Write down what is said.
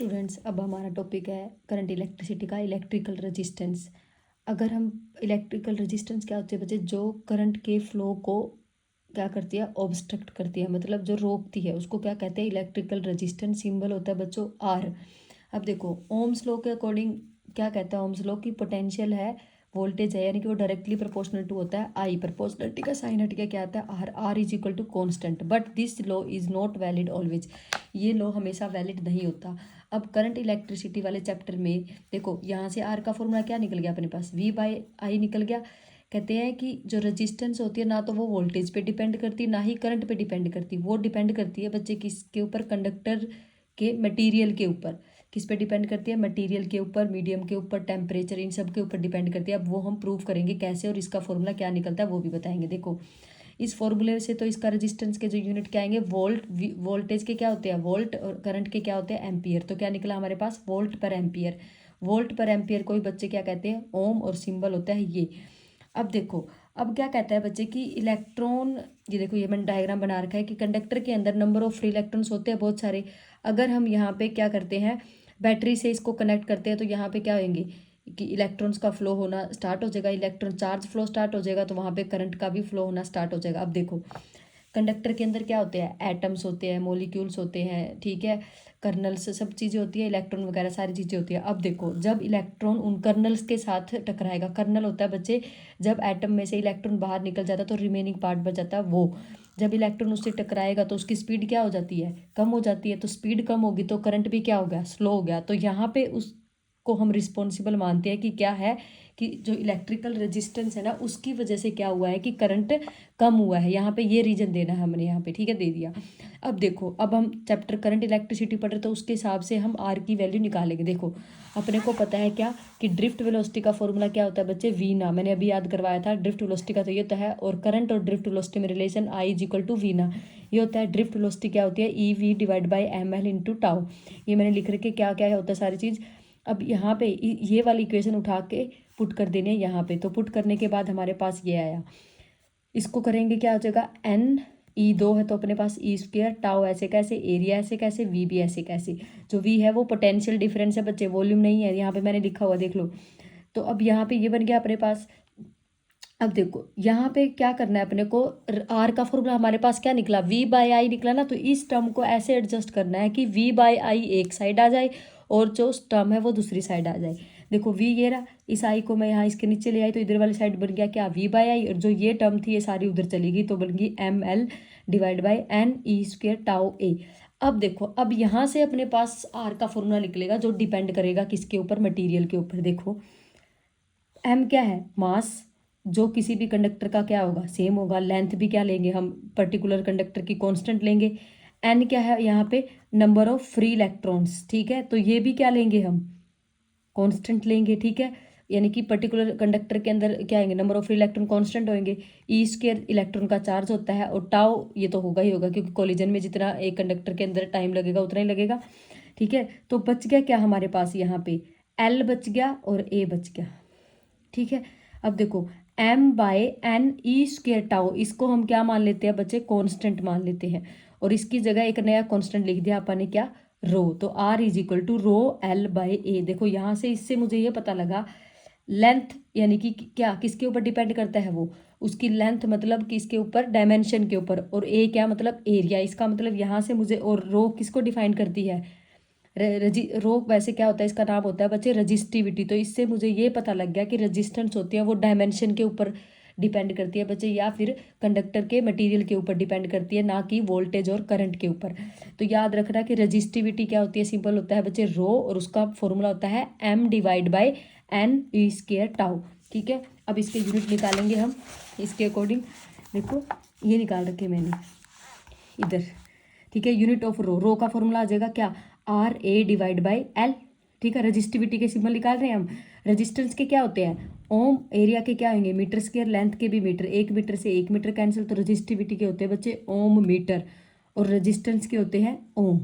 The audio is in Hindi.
स्टूडेंट्स, अब हमारा टॉपिक है करंट इलेक्ट्रिसिटी का इलेक्ट्रिकल रेजिस्टेंस। अगर हम इलेक्ट्रिकल रेजिस्टेंस क्या होती है बच्चे, जो करंट के फ्लो को क्या करती है, ऑब्स्ट्रक्ट करती है, मतलब जो रोकती है, उसको क्या कहते हैं, इलेक्ट्रिकल रेजिस्टेंस। सिंबल होता है बच्चों आर। अब देखो ओम्स लॉ के अकॉर्डिंग क्या कहता है, ओम्स लॉ की पोटेंशियल है वोल्टेज है, यानी कि वो डायरेक्टली प्रोपोर्शनल टू होता है आई। प्रोपोर्शनलिटी का साइन हट के क्या आता है, R. R is equal to constant, but this law is not valid always. ये लॉ हमेशा वैलिड नहीं होता। अब करंट इलेक्ट्रिसिटी वाले चैप्टर में देखो, यहाँ से आर का फॉर्मूला क्या निकल गया अपने पास, वी बाई आई निकल गया। कहते हैं कि जो रेजिस्टेंस होती है ना तो वो वोल्टेज पे डिपेंड करती, ना ही करंट पे डिपेंड करती। वो डिपेंड करती है बच्चे किसके ऊपर, कंडक्टर के मटेरियल के ऊपर। किस पे डिपेंड करती है, मटेरियल के ऊपर, मीडियम के ऊपर, टेम्परेचर, इन सब के ऊपर डिपेंड करती है। अब वो हम प्रूव करेंगे कैसे, और इसका फॉर्मूला क्या निकलता है वो भी बताएंगे। देखो इस फॉर्मूले से तो इसका रेजिस्टेंस के जो यूनिट क्या आएंगे, वोल्ट। वोल्टेज के क्या होते हैं वोल्ट, और करंट के क्या होते हैं एम्पियर। तो क्या निकला हमारे पास, वोल्ट पर एम्पियर। वोल्ट पर एम्पियर को ही बच्चे क्या कहते हैं, ओम, और सिंबल होता है ये। अब देखो, अब क्या कहता है बच्चे कि इलेक्ट्रॉन, ये देखो ये मैंने डायग्राम बना रखा है कि कंडक्टर के अंदर नंबर ऑफ फ्री इलेक्ट्रॉन्स होते हैं बहुत सारे। अगर हम यहाँ पे क्या करते हैं, बैटरी से इसको कनेक्ट करते हैं, तो यहाँ पे क्या होंगे कि इलेक्ट्रॉन्स का फ्लो होना स्टार्ट हो जाएगा, इलेक्ट्रॉन चार्ज फ्लो स्टार्ट हो जाएगा, तो वहाँ पे करंट का भी फ्लो होना स्टार्ट हो जाएगा। अब देखो कंडक्टर के अंदर क्या होते हैं, एटम्स होते हैं, मोलिक्यूल्स होते हैं, ठीक है, कर्नल्स, सब चीज़ें होती है, इलेक्ट्रॉन वगैरह सारी चीज़ें होती है। अब देखो जब इलेक्ट्रॉन उन कर्नल्स के साथ टकराएगा, कर्नल होता है बच्चे, जब एटम में से इलेक्ट्रॉन बाहर निकल जाता है तो रिमेनिंग पार्ट बच जाता है वो। जब इलेक्ट्रॉन उससे टकराएगा तो उसकी स्पीड क्या हो जाती है, कम हो जाती है। तो स्पीड कम होगी तो करंट भी क्या हो गया, स्लो हो गया। तो यहाँ पे उसको हम रिस्पॉन्सिबल मानते हैं कि क्या है, कि जो इलेक्ट्रिकल रेजिस्टेंस है ना उसकी वजह से क्या हुआ है कि करंट कम हुआ है। यहाँ पे ये रीजन देना है हमने, यहाँ पे ठीक है दे दिया। अब देखो, अब हम चैप्टर करंट इलेक्ट्रिसिटी पढ़ रहे तो उसके हिसाब से हम आर की वैल्यू निकालेंगे। देखो अपने को पता है क्या कि ड्रिफ्ट वेलोसिटी का फॉर्मूला क्या होता है बच्चे, वी ना, मैंने अभी याद करवाया था। ड्रिफ्ट वेलोसिटी का तो ये तो है, और करंट और ड्रिफ्ट वेलोसिटी में relation I is equal to V ना, ये होता है। ड्रिफ्ट वेलोसिटी क्या होती है, E V divide by M L into tau. ये मैंने लिख रखे क्या क्या होता है सारी चीज़। अब यहाँ पे ये वाली इक्वेशन उठा के पुट कर देने यहाँ पे, तो पुट करने के बाद हमारे पास ये आया। इसको करेंगे क्या हो जाएगा, एन ई दो है तो अपने पास ई स्क्वेयर, टाउ ऐसे कैसे, एरिया ऐसे कैसे, वी भी ऐसे कैसे। जो वी है वो पोटेंशियल डिफरेंस है बच्चे, वॉल्यूम नहीं है, यहाँ पे मैंने लिखा हुआ देख लो। तो अब यहाँ पे ये बन गया अपने पास। अब देखो यहाँ पे क्या करना है अपने को, आर का फॉर्मूला हमारे पास क्या निकला, वी बाई आई निकला ना। तो इस टर्म को ऐसे एडजस्ट करना है कि वी बाई आई एक साइड आ जाए और जो टर्म है वो दूसरी साइड आ जाए। देखो वी ये रहा, इस आई को मैं यहाँ इसके नीचे ले आई तो इधर वाली साइड बन गया क्या, वी बाई आई, और जो ये टर्म थी ये सारी उधर चली गई तो बन गई M L divide by N E square tau A. अब देखो, अब यहाँ से अपने पास आर का फॉर्मूला निकलेगा जो डिपेंड करेगा किसके ऊपर, मटीरियल के ऊपर। देखो एम क्या है, मास, जो किसी भी कंडक्टर का क्या होगा, सेम होगा। लेंथ भी क्या लेंगे हम, पर्टिकुलर कंडक्टर की कांस्टेंट लेंगे। एन क्या है यहाँ पे, नंबर ऑफ फ्री इलेक्ट्रॉन्स, ठीक है, तो ये भी क्या लेंगे हम, कांस्टेंट लेंगे, ठीक है। यानी कि पर्टिकुलर कंडक्टर के अंदर क्या आएंगे, number of free electron constant होंगे। ई स्क्वायर इलेक्ट्रॉन का चार्ज होता है, और टाउ ये तो होगा ही होगा क्योंकि कोलिजन में जितना एक कंडक्टर के अंदर टाइम लगेगा उतना ही लगेगा, ठीक है। तो बच गया क्या हमारे पास यहाँ पे, एल बच गया और ए बच गया, ठीक है। अब देखो M by N E square tau, इसको हम क्या मान लेते हैं बच्चे, कांस्टेंट मान लेते हैं, और इसकी जगह एक नया कांस्टेंट लिख दिया अपन ने क्या, रो। तो R is equal to rho L by A. देखो यहाँ से इससे मुझे ये पता लगा, लेंथ यानी कि क्या किसके ऊपर डिपेंड करता है वो, उसकी लेंथ मतलब किसके ऊपर, डायमेंशन के ऊपर, और ए क्या मतलब एरिया। इसका मतलब यहाँ से मुझे, और रो किसको डिफाइन करती है, रो वैसे क्या होता है, इसका नाम होता है बच्चे रजिस्टिविटी। तो इससे मुझे ये पता लग गया कि रजिस्टेंस होती है वो डायमेंशन के ऊपर डिपेंड करती है बच्चे, या फिर कंडक्टर के मटेरियल के ऊपर डिपेंड करती है, ना कि वोल्टेज और करंट के ऊपर। तो याद रखना कि रजिस्टिविटी क्या होती है, सिंपल होता है बच्चे रो, और उसका फॉर्मूला होता है M divide by N E square tau, ठीक है। अब इसके यूनिट निकालेंगे हम इसके अकॉर्डिंग। देखो ये निकाल रखे मैंने इधर, ठीक है। यूनिट ऑफ रो, रो का फॉर्मूला आ जाएगा क्या, R A divide by L, ठीक है। रजिस्टिविटी के सिंबल निकाल रहे हैं हम। रेजिस्टेंस के क्या होते हैं ओम, एरिया के क्या होंगे मीटर स्क्वायर, लेंथ के भी मीटर, एक मीटर से एक मीटर कैंसिल, तो रजिस्टिविटी के होते हैं बच्चे ओम मीटर, और रेजिस्टेंस के होते हैं ओम।